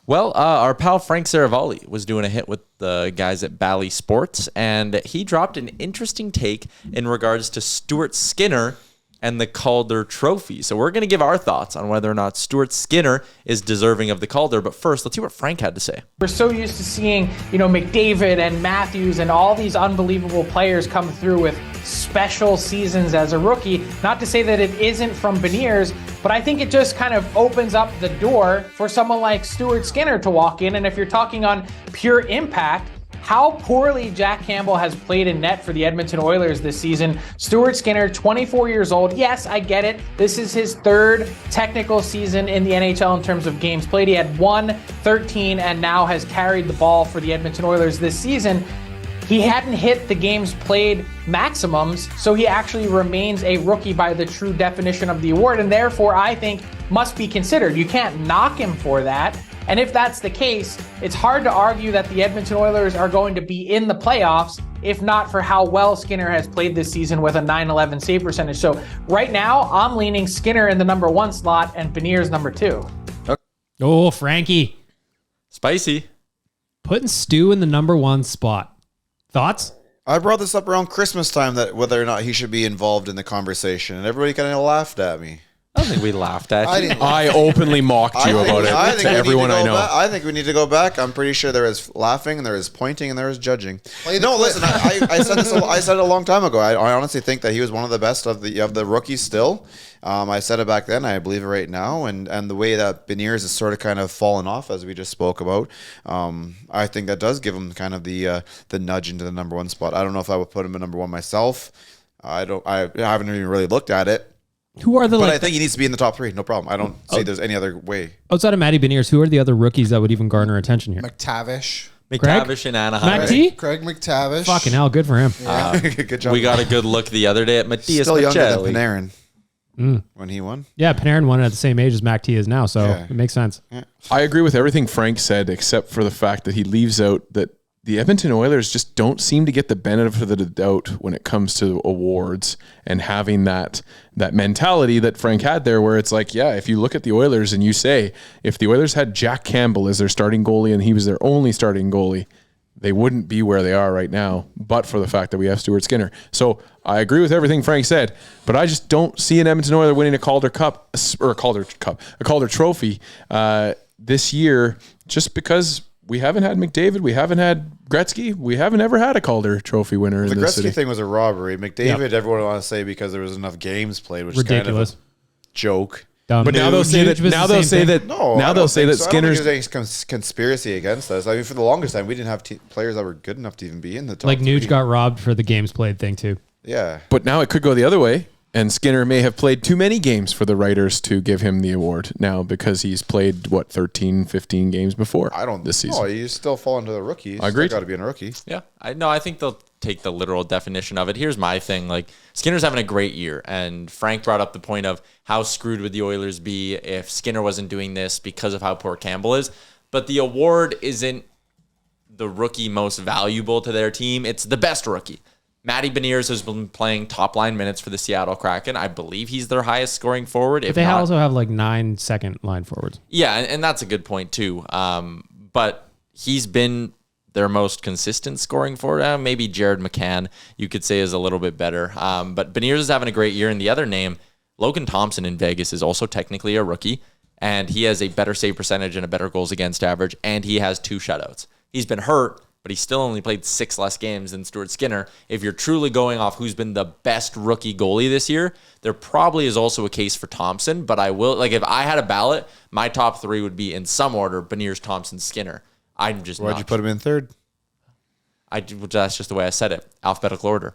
Well, our pal Frank Saravalli was doing a hit with the guys at Bally Sports, and he dropped an interesting take in regards to Stuart Skinner and the Calder Trophy. So we're going to give our thoughts on whether or not Stuart Skinner is deserving of the Calder. But first, let's hear what Frank had to say. We're so used to seeing, McDavid and Matthews and all these unbelievable players come through with special seasons as a rookie. Not to say that it isn't from Beniers, but I think it just kind of opens up the door for someone like Stuart Skinner to walk in. And if you're talking on pure impact, how poorly Jack Campbell has played in net for the Edmonton Oilers this season. Stuart Skinner, 24 years old. Yes, I get it. This is his third technical season in the NHL in terms of games played. He had 13, and now has carried the ball for the Edmonton Oilers this season. He hadn't hit the games played maximums, so he actually remains a rookie by the true definition of the award, and therefore I think must be considered. You can't knock him for that. And if that's the case, it's hard to argue that the Edmonton Oilers are going to be in the playoffs, if not for how well Skinner has played this season with a .911 save percentage. So right now, I'm leaning Skinner in the number 1 slot and Beniers number 2. Oh, Frankie. Spicy. Putting Stu in the number 1 spot. Thoughts? I brought this up around Christmas time, that whether or not he should be involved in the conversation, and everybody kind of laughed at me. I don't think we laughed at you. I openly mocked you about it to everyone I know. I think we need to go back. I'm pretty sure there is laughing, and there is pointing, and there is judging. No, listen, I said this. I said it a long time ago. I honestly think that he was one of the best of the rookies still. I said it back then. I believe it right now. And the way that Beniers has sort of kind of fallen off, as we just spoke about, I think that does give him kind of the nudge into the number 1 spot. I don't know if I would put him at number 1 myself. I haven't even really looked at it. Who are the? But I think he needs to be in the top 3. No problem. I don't see there's any other way. Outside of Matty Beniers, who are the other rookies that would even garner attention here? McTavish in Anaheim. McT? Craig McTavish. Fucking hell, good for him. Good job. We got a good look the other day at Matthias Still younger than Maccelli. Panarin when he won. Yeah, Panarin won at the same age as McT is now, so it makes sense. Yeah. I agree with everything Frank said, except for the fact that he leaves out that the Edmonton Oilers just don't seem to get the benefit of the doubt when it comes to awards, and having that mentality that Frank had there, where it's like, yeah, if you look at the Oilers and you say, if the Oilers had Jack Campbell as their starting goalie and he was their only starting goalie, they wouldn't be where they are right now, but for the fact that we have Stuart Skinner. So I agree with everything Frank said, but I just don't see an Edmonton Oiler winning a Calder Trophy this year, just because we haven't had McDavid, we haven't had Gretzky, we haven't ever had a Calder Trophy winner The in this Gretzky city. thing was a robbery. McDavid, everyone want to say because there was enough games played, which Ridiculous. is kind of a joke. Dumb. But now they'll say that. Now they'll say that. No, now I they'll don't say think that so. I don't think Skinner's. there's any conspiracy against us. I mean, for the longest time, we didn't have players that were good enough to even be in the top. Like Nuge 3. got robbed for the games played thing too. Yeah. But now it could go the other way, and Skinner may have played too many games for the writers to give him the award now, because he's played 13, 15 games before. I don't this season. No, you still fall into the rookie. I agree. Got to be a rookie. Yeah, I think they'll take the literal definition of it. Here's my thing: like, Skinner's having a great year, and Frank brought up the point of how screwed would the Oilers be if Skinner wasn't doing this because of how poor Campbell is. But the award isn't the rookie most valuable to their team; it's the best rookie. Matty Beniers has been playing top line minutes for the Seattle Kraken. I believe he's their highest scoring forward. But they also have like 9 second line forwards. Yeah, and that's a good point too. But he's been their most consistent scoring forward. Maybe Jared McCann, you could say, is a little bit better. But Beniers is having a great year. And the other name, Logan Thompson in Vegas, is also technically a rookie. And he has a better save percentage and a better goals against average. And he has 2 shutouts. He's been hurt, but he still only played 6 less games than Stuart Skinner. If you're truly going off who's been the best rookie goalie this year, there probably is also a case for Thompson. But I will, like, if I had a ballot, my top 3 would be in some order: Beniers, Thompson, Skinner. I'm just Why'd you put him in third? That's just the way I said it, alphabetical order.